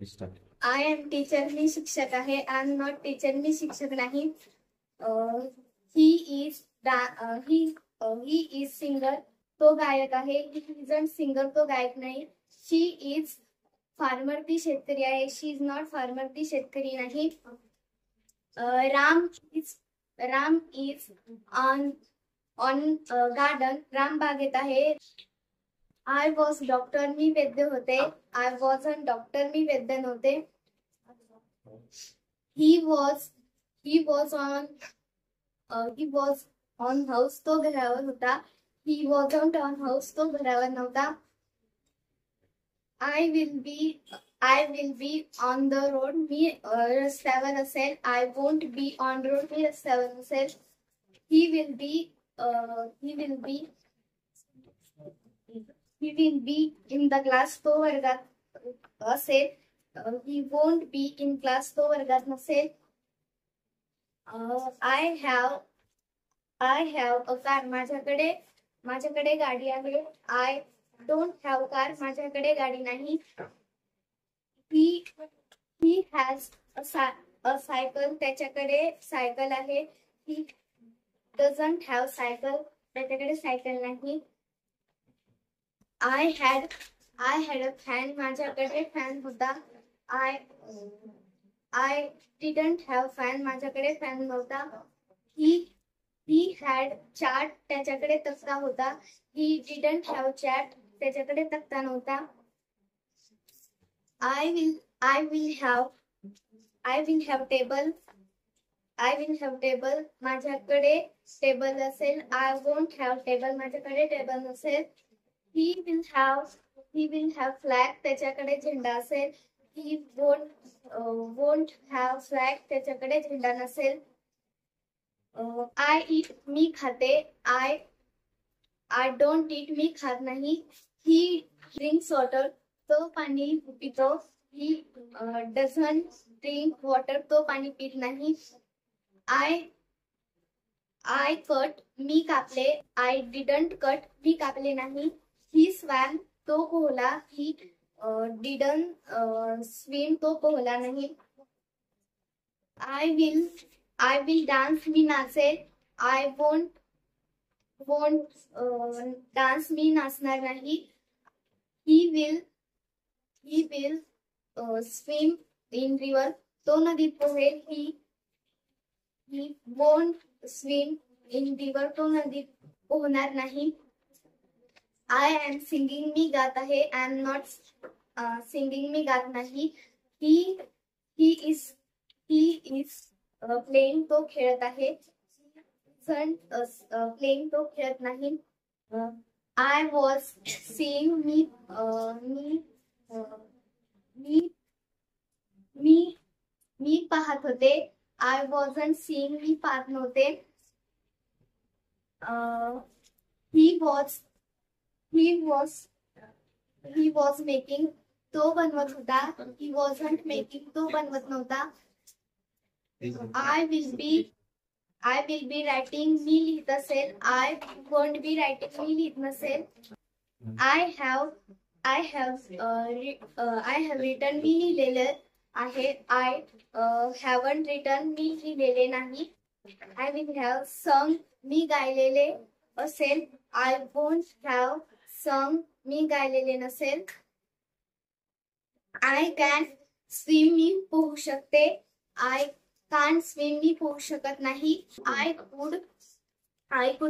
Start. I am teacher, मी शिक्षक आहे. I am not teacher, मी शिक्षक नाही. ही इज सिंगर, तो गायक आहे. ही इजंट सिंगर, तो गायक नाही. शी इज फार्मर, ती शेतकरी आहे. शी इज नॉट फार्मर, ती शेतकरी नाही. Ram is on garden, Ram बागेत आहे. आय वॉज डॉक्टर, मी वैद्य होते. आय वॉज अन डॉक्टर, मी वैद्य नव्हते. ही वॉज ऑन हाऊस, तो घरावर होता. ही वॉजंट ऑन हाऊस, तो घरावर नव्हता. I will be on the road, मी रस्त्यावर असेल. I won't be on road, मी रस्त्यावर नसेल. He will be in the class, तो वर्गात असेल. He won't be in class, तो वर्गात नसेल. आय हॅव अ कार, माझ्याकडे गाडी आहे. आय डोंट हॅव कार, माझ्याकडे गाडी नाही. ही हॅज अ सायकल, त्याच्याकडे सायकल आहे. ही डझंट हॅव सायकल, त्याच्याकडे सायकल नाही. आय हॅड अ फॅन, माझ्याकडे फॅन होता. आय डिडंट हॅव फॅन, माझ्याकडे फॅन नव्हता. ही हॅड चार्ट, त्याच्याकडे तक्ता होता. ही डिडंट हॅव चार्ट, त्याच्याकडे तक्ता नव्हता. आय विल हॅव टेबल, माझ्याकडे टेबल असेल. आय वोंट हॅव टेबल, माझ्याकडे टेबल नसेल. ही विल हॅव फ्लॅग, त्याच्याकडे झेंडा असेल. ही वोंट हॅव फ्लॅग, त्याच्याकडे झेंडा नसेल. आय ईट, मी खाते. आय डोंट ईट, मी खात नाही. ही ड्रिंक्स वॉटर, तो पाणी पितो. ही डझंट ड्रिंक वॉटर, तो पाणी पित नाही. आय कट, मी कापले. आय डिडंट कट, मी कापले नाही. ही स्वॅम, तो पोहला. ही डिडंट स्विम, तो पोहला नाही. आय विल डान्स, मी नाचेल. आय वोंट डान्स, मी नाचणार नाही. He will swim in river, तो नदीत पोहेल. He won't swim in river, तो नदीत पोहणार नाही. आय एम सिंगिंग, मी गात आहे. आय एम नॉट सिंगिंग, मी गात नाही. ही इज प्लेइंग, तो खेळत आहे. प्लेइंग, तो खेळत नाही. आय वॉज सीइंग, मी पाहत होते. आय वॉजंट सीइंग, मी पाहत नव्हते. ही वॉज मेकिंग, तो बनवत होता. ही वॉजंट मेकिंग, तो बनवत नव्हता. आय विल बी रायटिंग, मी लिहित असेल. आय वोंट बी रायटिंग, मी लिहित नसेल. आय हॅव रिटन, मी लिहिलेले आहे. आय हॅवंट रिटन, मी लिहिलेले नाही. आय विल हॅव संग, मी गायलेले असेल. आय वोंट हॅव संग, मी गायलेले नसेल. आय कॅन स्विम, मी पोहू शकते. आय कांट स्विम, मी पोहू शकत नाही. I could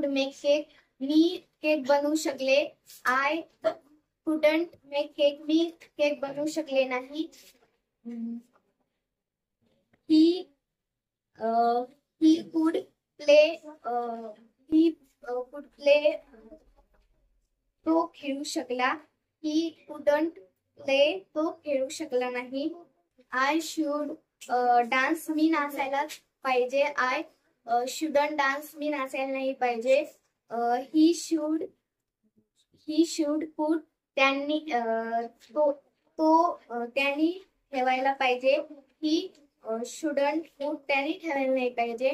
make cake, me cake बनवू शकले. I couldn't make cake, me cake बनवू शकले नाही. ही कुड प्ले, तो खेळू शकला. ही कुडंट प्ले, तो खेळू शकला नाही. आय शुड डान्स, मी नाचायला पाहिजे. आय शुडंट डान्स, मी नाचायला नाही पाहिजे. ही शुड पुट, त्यांनी ठेवायला पाहिजे. ही शुडंट पुट, त्यांनी ठेवायला नाही पाहिजे.